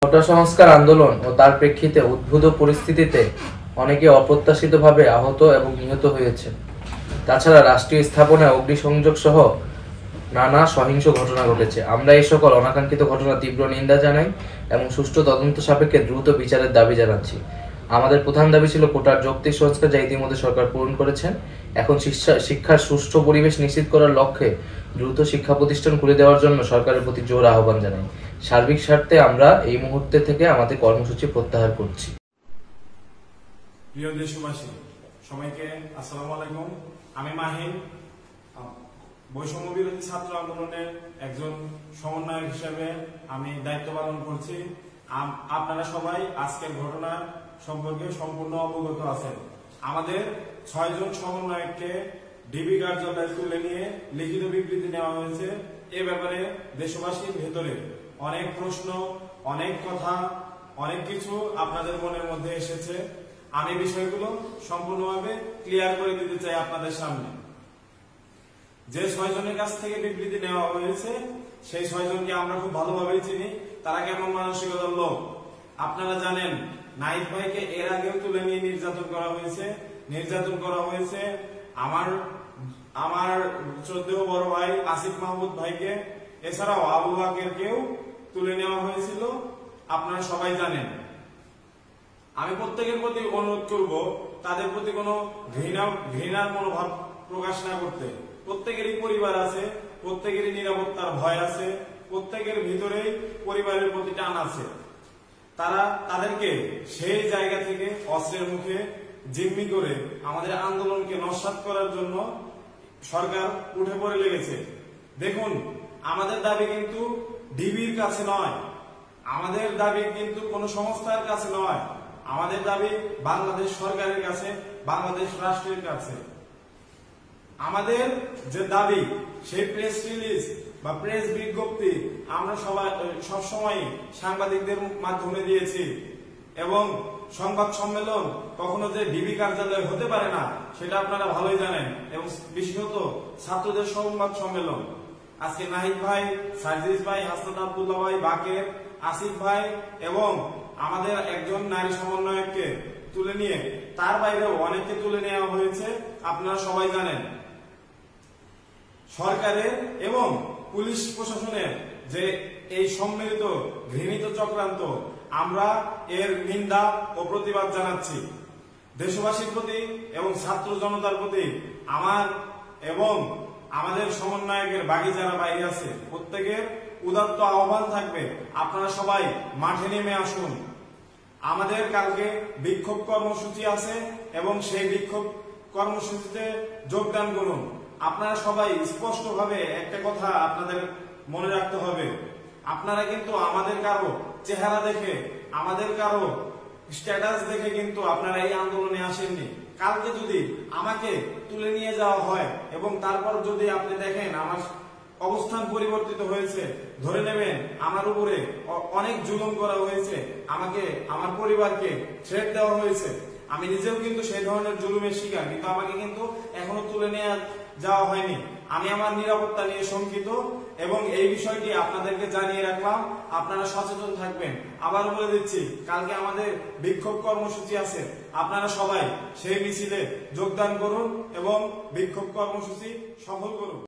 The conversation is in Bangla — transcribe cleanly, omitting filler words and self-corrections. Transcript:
কোটা সংস্কার আন্দোলন ও তার প্রেক্ষিতে উদ্ভূত পরিস্থিতিতে অনেকে অপ্রত্যাশিতভাবে আহত এবং নিহত হয়েছে। তাছাড়া রাষ্ট্রীয় স্থাপনায় অগ্নিসংযোগ সহ নানা সহিংস ঘটনা ঘটেছে। আমরা এই সকল অনাকাঙ্ক্ষিত ঘটনা তীব্র নিন্দা জানাই এবং সুষ্ঠু তদন্ত সাপেক্ষে দ্রুত বিচারের দাবি জানাচ্ছি। আমাদের প্রধান দাবি ছিল কোটার যৌক্তিক সংস্কার, যা ইতিমধ্যে সরকার পূরণ করেছেন। এখন শিক্ষার সুষ্ঠু পরিবেশ নিশ্চিত করার লক্ষ্যে দ্রুত শিক্ষা প্রতিষ্ঠান খুলে দেওয়ার জন্য সরকারের প্রতি জোর আহ্বান জানাই। সার্বিক স্বার্থে আমরা এই মুহূর্তে থেকে আমাদের কর্মসূচি প্রত্যাহার করছি। প্রিয় দেশবাসী, সবাইকে আসসালামু আলাইকুম। আমি মাহিন, বৈষম্য বিরোধী ছাত্র আন্দোলনের একজন সমন্বয়ক হিসেবে আমি দায়িত্ব পালন করছি। আপনারা সবাই আজকের ঘটনা সম্পর্কে সম্পূর্ণ অবগত আছেন। আমাদের 6 জন সমন্বয়ককে ডিবি কার্যালয়ে তুলে নিয়ে লিখিত বিবৃতি নেওয়া হয়েছে। এ ব্যাপারে দেশবাসীর ভেতরে অনেক প্রশ্ন, অনেক কথা, অনেক কিছু আপনাদের মনের মধ্যে এসেছে। আমি বিষয়গুলো সম্পূর্ণভাবে ক্লিয়ার করে দিতে চাই আপনাদের সামনে। যে 6 জনের কাছ থেকে বিবৃতি নেওয়া হয়েছে, সেই 6 জনকে আমরা খুব ভালোভাবেই চিনি। তারা কেমন মানসিকতার লোক আপনারা জানেন। নাহিদ ভাইকে এর আগেও তুলে নিয়ে নির্যাতন করা হয়েছে। আমার শ্রদ্ধেয় বড় ভাই আসিফ মাহমুদ ভাইকে, এছাড়াও আবু বাকেরকেও তুলে নেওয়া হয়েছিল, আপনারা সবাই জানেন। আমি প্রত্যেকের প্রতি অনুরোধ করব, তাদের প্রতি কোনো ঘৃণার মনোভাব প্রকাশ না করতে। প্রত্যেকেরই পরিবার আছে, প্রত্যেকেরই নিরাপত্তার ভয় আছে, প্রত্যেকের ভিতরেই পরিবারের প্রতি টান আছে। তাদেরকে সেই জায়গা থেকে অস্ত্রের মুখে জিম্মি করে আমাদের আন্দোলনকে নস্যাৎ করার জন্য সরকার উঠে পড়ে লেগেছে। দেখুন, আমাদের দাবি কিন্তু ডিবির কাছে নয়, আমাদের দাবি কিন্তু কোন সংস্থার কাছে নয়, আমাদের দাবি বাংলাদেশ সরকারের কাছে, বাংলাদেশ রাষ্ট্রের কাছে। আমাদের যে দাবি, সেই প্রেস রিলিজ বা প্রেস বিজ্ঞপ্তি আমরা সবসময় সাংবাদিকদের মাধ্যমে দিয়েছি, এবং সংবাদ সম্মেলন কখনো যে ডিবি কার্যালয়ে হতে পারে না সেটা আপনারা ভালোই জানেন। এবং বিশেষত ছাত্রদের সংবাদ সম্মেলন, আজকে নাহিদ ভাই, সার্জিস ভাই, হাসনাত আব্দুল্লাহ ভাই, বাকের, আসিফ ভাই এবং আমাদের একজন নারী সমন্বয়ককে তুলে নিয়ে, তার বাইরেও অনেককে তুলে নেওয়া হয়েছে, আপনারা সবাই জানেন। সরকারের এবং পুলিশ প্রশাসনের যে এই সম্মিলিত ঘৃণিত চক্রান্ত, আমরা এর নিন্দা ও প্রতিবাদ জানাচ্ছি। দেশবাসীর প্রতি এবং ছাত্র জনতার প্রতি আমার এবং আমাদের সমন্বয়কের বাকি যারা বাইরে আছে প্রত্যেকের উদাত্ত আহ্বান থাকবে, আপনারা সবাই মাঠে নেমে আসুন। আমাদের কালকে বিক্ষোভ কর্মসূচি আছে এবং সেই বিক্ষোভ কর্মসূচিতে যোগদান করুন। আপনারা সবাই স্পষ্টভাবে একটা কথা আপনাদের মনে রাখতে হবে, আপনারা কিন্তু আমাদের কারো চেহারা দেখে, আমাদের কারো স্ট্যাটাস দেখে কিন্তু আপনারা এই আন্দোলনে আসেননি। কালকে যদি আমাকে তুলে নিয়ে যাওয়া হয় এবং তারপর যদি আপনি দেখেন আমার অবস্থান পরিবর্তিত হয়েছে, ধরে নেবেন আমার উপরে অনেক জুলুম করা হয়েছে, আমাকে, আমার পরিবারকে থ্রেট দেওয়া হয়েছে। আমি নিজেও কিন্তু সেই ধরনের জুলুমের শিকার, কিন্তু আমাকে কিন্তু এখনো তুলে নিয়ে যাওয়া হয়নি। আমি আমার নিরাপত্তা নিয়ে শঙ্কিত এবং এই বিষয়টি আপনাদেরকে জানিয়ে রাখলাম, আপনারা সচেতন থাকবেন। আবার বলে দিচ্ছি, কালকে আমাদের বিক্ষোভ কর্মসূচি আছে, আপনারা সবাই সেই মিছিলে যোগদান করুন এবং বিক্ষোভ কর্মসূচি সফল করুন।